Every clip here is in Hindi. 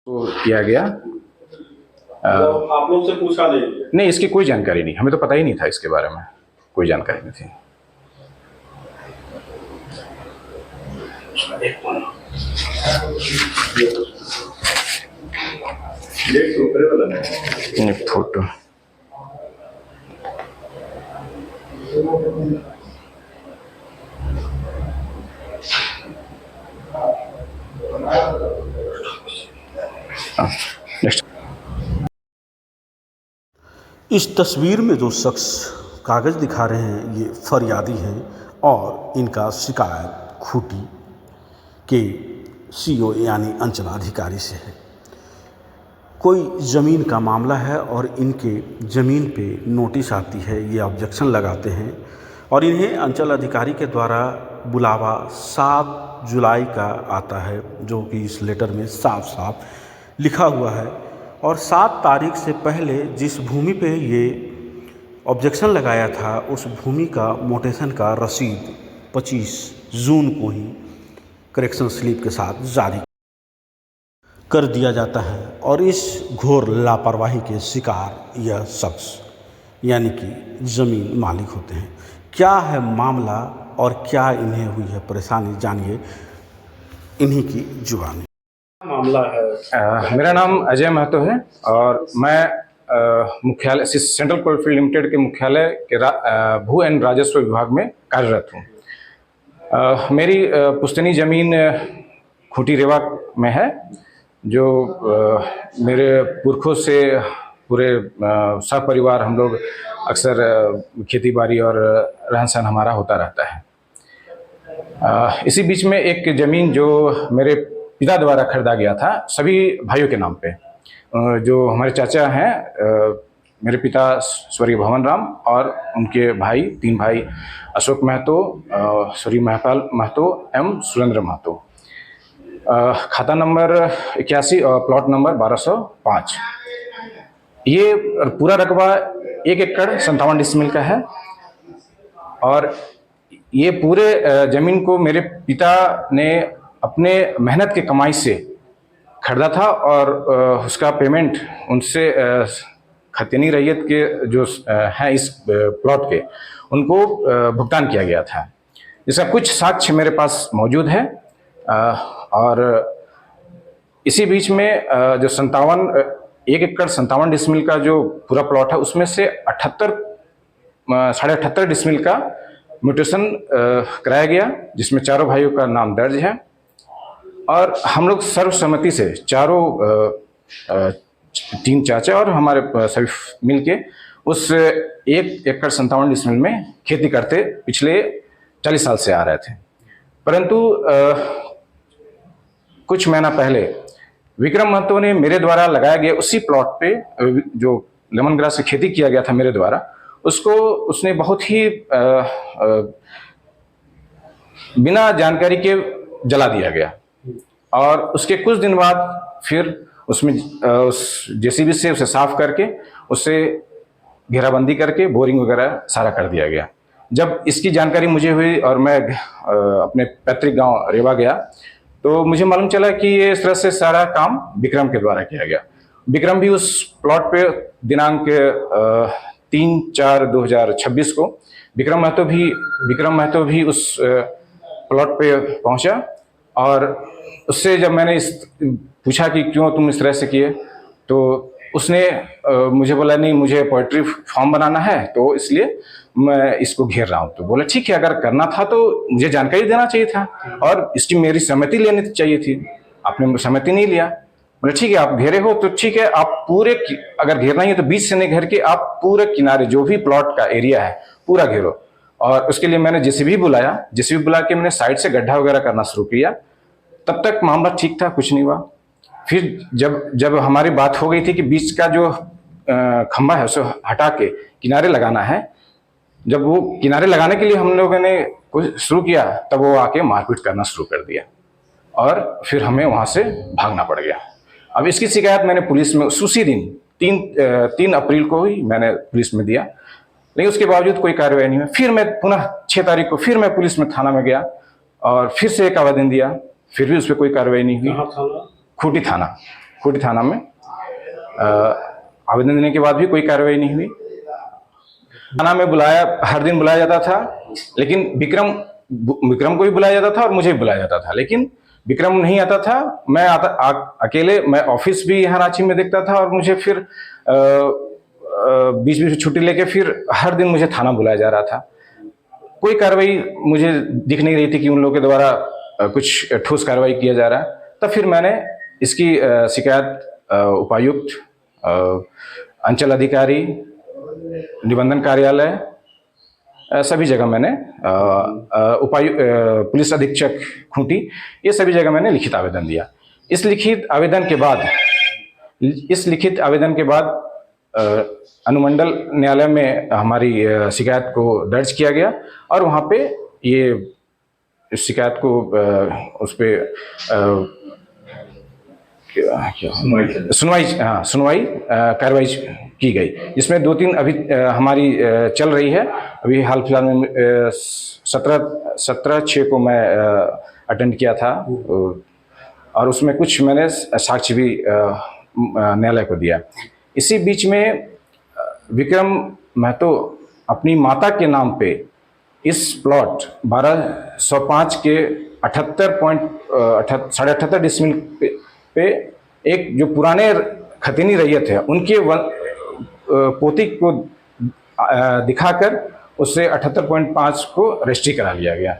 तो किया गया। तो आप लोग से पूछा नहीं, इसकी कोई जानकारी नहीं, हमें तो पता ही नहीं था इसके बारे में, कोई जानकारी नहीं थी। Photo next. इस तस्वीर में जो शख्स कागज़ दिखा रहे हैं ये फरियादी हैं और इनका शिकायत खूंटी के सीओ यानी अंचलाधिकारी से है। कोई ज़मीन का मामला है और इनके ज़मीन पे नोटिस आती है, ये ऑब्जेक्शन लगाते हैं और इन्हें अंचल अधिकारी के द्वारा बुलावा 7 जुलाई का आता है, जो कि इस लेटर में साफ साफ लिखा हुआ है। और 7 तारीख से पहले जिस भूमि पे ये ऑब्जेक्शन लगाया था उस भूमि का मोटेशन का रसीद 25 जून को ही करेक्शन स्लिप के साथ जारी कर दिया जाता है। और इस घोर लापरवाही के शिकार यह शख्स यानी कि ज़मीन मालिक होते हैं। क्या है मामला और क्या इन्हें हुई है परेशानी, जानिए इन्हीं की जुबानी। मामला है? मेरा नाम अजय महतो है और मैं मुख्यालय सेंट्रल कोलफील्ड लिमिटेड के मुख्यालय के भू एवं राजस्व विभाग में कार्यरत हूँ। मेरी पुश्तैनी ज़मीन खूंटी रेवा में है, जो मेरे पुरखों से पूरे सपरिवार हम लोग अक्सर खेती बाड़ी और रहन सहन हमारा होता रहता है। इसी बीच में एक ज़मीन जो मेरे पिता द्वारा खरीदा गया था सभी भाइयों के नाम पे, जो हमारे चाचा हैं, मेरे पिता स्वर्गीय भवन राम और उनके भाई 3 भाई अशोक महतो, स्वर्गीय महपाल महतो एवं सुरेंद्र महतो, खाता नंबर 81 और प्लॉट नंबर 1205। ये पूरा रकबा 1 एकड़ 57 डिसमिल का है और ये पूरे ज़मीन को मेरे पिता ने अपने मेहनत के कमाई से खरीदा था और उसका पेमेंट उनसे खतियानी रैयत के जो हैं इस प्लॉट के, उनको भुगतान किया गया था, जिसका कुछ साक्ष्य मेरे पास मौजूद है। और इसी बीच में जो 1 एकड़ 57 डिसमिल का जो पूरा प्लॉट है उसमें से 78 डिसमिल का म्यूटेशन कराया गया, जिसमें चारों भाइयों का नाम दर्ज है। और हम लोग सर्वसम्मति से चारों 3 चाचा और हमारे सभी मिलके उस 1 एकड़ 57 डिसमिल में खेती करते पिछले 40 साल से आ रहे थे। परंतु कुछ महीना पहले विक्रम महतो ने मेरे द्वारा लगाया गया उसी प्लॉट पे जो लेमन ग्रास से खेती किया गया था मेरे द्वारा, उसको उसने बहुत ही बिना जानकारी के जला दिया गया। और उसके कुछ दिन बाद फिर उसमें उस जेसीबी से उसे साफ करके उससे घेराबंदी करके बोरिंग वगैरह सारा कर दिया गया। जब इसकी जानकारी मुझे हुई और मैं अपने पैतृक गांव रेवा गया तो मुझे मालूम चला कि ये इस तरह से सारा काम विक्रम के द्वारा किया गया। विक्रम भी उस प्लॉट पे दिनांक 3/4/2026 को विक्रम महतो भी उस प्लॉट पे पहुंचा और उससे जब मैंने पूछा कि क्यों तुम इस तरह से किए, तो उसने मुझे बोला नहीं, मुझे पोल्ट्री फार्म बनाना है तो इसलिए मैं इसको घेर रहा हूँ। तो बोला ठीक है, अगर करना था तो मुझे जानकारी देना चाहिए था और इसकी मेरी सहमति लेनी चाहिए थी, आपने सहमति नहीं लिया। बोले ठीक है, आप घेरे हो तो ठीक है, आप पूरे अगर घेरना ही है तो बीच से नहीं घेर के आप पूरे किनारे जो भी प्लॉट का एरिया है पूरा घेरो। और उसके लिए मैंने जेसीबी बुला के मैंने साइड से गड्ढा वगैरह करना शुरू किया। तब तक मामला ठीक था, कुछ नहीं हुआ। फिर जब हमारी बात हो गई थी कि बीच का जो खंभा है उसे हटा के किनारे लगाना है, जब वो किनारे लगाने के लिए हम लोगों ने कुछ शुरू किया तब वो आके मारपीट करना शुरू कर दिया और फिर हमें वहां से भागना पड़ गया। अब इसकी शिकायत मैंने पुलिस में उसी दिन 3 अप्रैल को ही मैंने पुलिस में दिया, लेकिन उसके बावजूद कोई कार्रवाई नहीं हुई। फिर मैं पुनः 6 तारीख को फिर मैं पुलिस में थाना में गया और फिर से एक आवेदन दिया, फिर भी उस पर कोई कार्रवाई नहीं हुई। खूंटी थाना। खूंटी थाना में। आवेदन देने के बाद भी कोई कार्रवाई नहीं हुई। थाना में हर दिन बुलाया जाता था, लेकिन विक्रम को भी बुलाया जाता था और मुझे भी बुलाया जाता था, लेकिन विक्रम नहीं आता था। मैं अकेले मैं ऑफिस भी यहाँ रांची में देखता था, और मुझे फिर बीच बीच में छुट्टी लेके फिर हर दिन मुझे थाना बुलाया जा रहा था। कोई कार्रवाई मुझे दिख नहीं रही थी कि उन लोगों के द्वारा कुछ ठोस कार्रवाई किया जा रहा है। तब फिर मैंने इसकी शिकायत उपायुक्त, अंचल अधिकारी, निबंधन कार्यालय, सभी जगह मैंने पुलिस अधीक्षक खूंटी, ये सभी जगह मैंने लिखित आवेदन दिया। इस लिखित आवेदन के बाद अनुमंडल न्यायालय में हमारी शिकायत को दर्ज किया गया, और वहाँ पे ये शिकायत को उस पे सुनवाई कार्रवाई की गई, जिसमें 2-3 अभी हमारी चल रही है। अभी हाल फिलहाल में 17/6 को मैं अटेंड किया था, और उसमें कुछ मैंने साक्ष्य भी न्यायालय को दिया। इसी बीच में विक्रम महतो अपनी माता के नाम पे इस प्लॉट 1205 के 78.78 डिसमिल पे एक जो पुराने खतीनी रैयत है उनके पोती को दिखाकर उससे 78.5 को रजिस्ट्री करा लिया गया।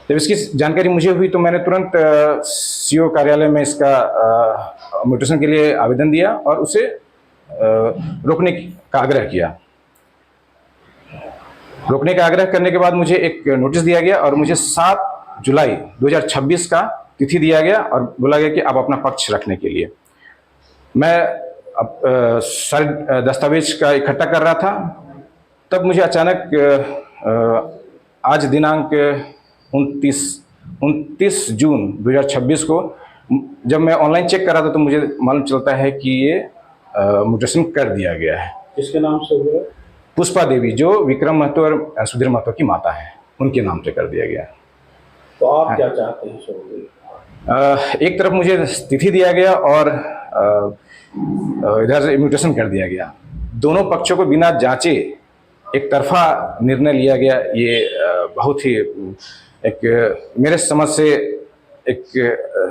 जब इसकी जानकारी मुझे हुई तो मैंने तुरंत सीओ कार्यालय में इसका म्यूटेशन के लिए आवेदन दिया और उसे रोकने का आग्रह किया। रोकने का आग्रह करने के बाद मुझे एक नोटिस दिया गया और मुझे 7 जुलाई 2026 का तिथि दिया गया और बोला गया कि आप अपना पक्ष रखने के लिए। मैं अब सारे दस्तावेज का इकट्ठा कर रहा था, तब मुझे अचानक आज दिनांक 29 जून 2026 को जब मैं ऑनलाइन चेक कर रहा था तो मुझे मालूम चलता है कि ये म्यूटेशन कर दिया गया है। किसके नाम से हुआ? पुष्पा देवी, जो विक्रम महतो और सुधीर महतो की माता है, उनके नाम से कर दिया गया। तो आप क्या चाहते हैं सर? एक तरफ मुझे तिथि दिया गया और इधर से म्यूटेशन कर दिया गया। दोनों पक्षों को बिना जांचे एक तरफा निर्णय लिया गया। ये बहुत ही एक मेरे समझ से एक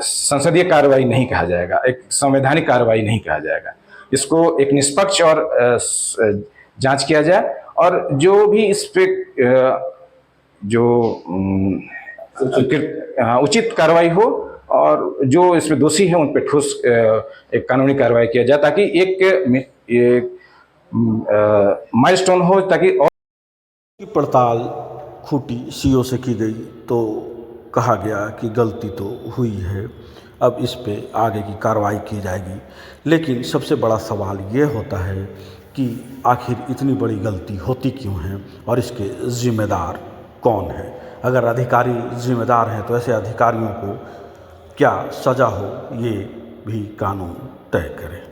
संसदीय कार्रवाई नहीं कहा जाएगा, एक संवैधानिक कार्रवाई नहीं कहा जाएगा। इसको एक निष्पक्ष और जांच किया जाए और जो भी इस पे जो उचित कार्रवाई हो और जो इसमें दोषी है उन पे ठोस एक कानूनी कार्रवाई किया जाए, ताकि एक माइलस्टोन हो, ताकि और की पड़ताल खूंटी सीओ से की गई तो कहा गया कि गलती तो हुई है, अब इस पे आगे की कार्रवाई की जाएगी। लेकिन सबसे बड़ा सवाल ये होता है कि आखिर इतनी बड़ी गलती होती क्यों है और इसके जिम्मेदार कौन है। अगर अधिकारी जिम्मेदार हैं तो ऐसे अधिकारियों को क्या सज़ा हो, ये भी कानून तय करे।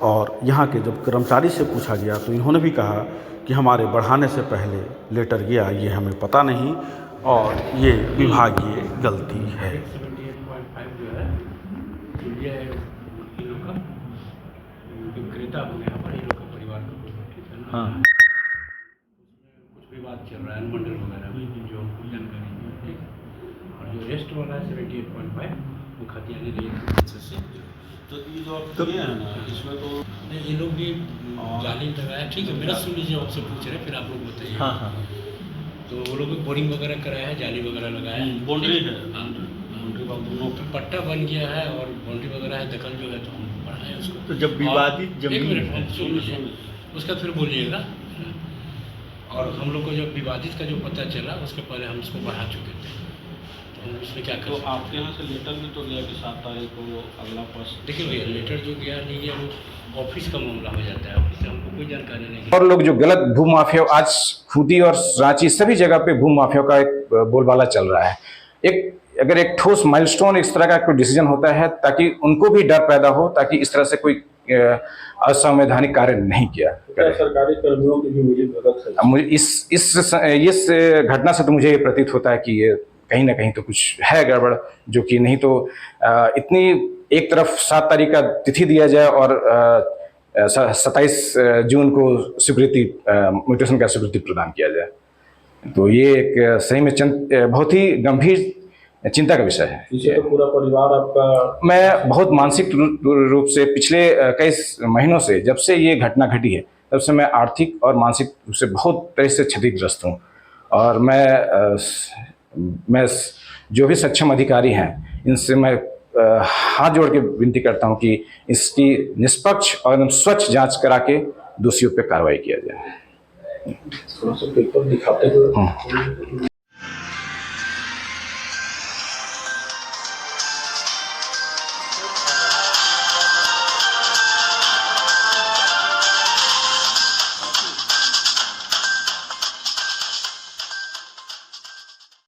और यहाँ के जब कर्मचारी से पूछा गया तो इन्होंने भी कहा कि हमारे बढ़ाने से पहले लेटर गया, ये हमें पता नहीं और ये विभागीय गलती है। हाँ, कुछ विवाद चल रहा है अनुमंडल वगैरह में, जो हमको जानकारी नहीं है। और जो रेस्ट वाला है 78.5 वो खतियानी रही से। तो ये जो आप किए हैं ना, इसमें तो ये लोग भी जाली लगाया। ठीक है, मेरा सुन लीजिए, आपसे पूछ रहे हैं, फिर आप लोग बताइए। हाँ हाँ, तो वो लोग बोरिंग वगैरह कराया है, जाली वगैरह लगाया है, बाउंड्री है, बाउंड्री का दोनों पे पट्टा बन गया है और बाउंड्री वगैरह है, दखल जो है तो हम बढ़ाएं उसको। तो जब विवादित जमीन एक मिनट सुन लीजिए, उसका फिर बोलिएगा। और हम लोग को जब विवादित का जो पता चला उसके पहले हम उसको बढ़ा चुके थे, तो हम उसमें क्या तो कर। आपके यहाँ से लेटर भी तो गया कि 7 तारीख को अगला पक्ष। देखिए भैया, लेटर जो गया नहीं गया वो ऑफिस का मामला हो जाता है, ऑफिस से हमको कोई जानकारी नहीं। और लोग जो गलत भू माफिया, आज खूंटी और रांची सभी जगह पे भू माफिया का एक बोलबाला चल रहा है। अगर एक ठोस माइलस्टोन इस तरह का कोई डिसीजन होता है ताकि उनको भी डर पैदा हो, ताकि इस तरह से कोई असंवैधानिक कार्य नहीं किया करे। सरकारी कर्मियों की भी मुझे जरूरत है। मुझे इस घटना से तो मुझे ये प्रतीत होता है कि ये कहीं ना कहीं तो कुछ है गड़बड़, जो कि नहीं तो इतनी एक तरफ 7 तारीख का तिथि दिया जाए और 27 जून को स्वीकृति म्यूटेशन का स्वीकृति प्रदान किया जाए, तो ये एक सही में बहुत ही गंभीर चिंता का विषय है। इसे तो पूरा परिवार आपका, मैं बहुत मानसिक रूप से पिछले कई महीनों से, जब से ये घटना घटी है तब से मैं आर्थिक और मानसिक रूप से बहुत तरह से क्षतिग्रस्त हूँ। और मैं जो भी सक्षम अधिकारी हैं इनसे मैं हाथ जोड़ के विनती करता हूँ कि इसकी निष्पक्ष और स्वच्छ जांच करा के दोषियों पर कार्रवाई किया जाए। थोड़ा सा पेपर दिखाते हुए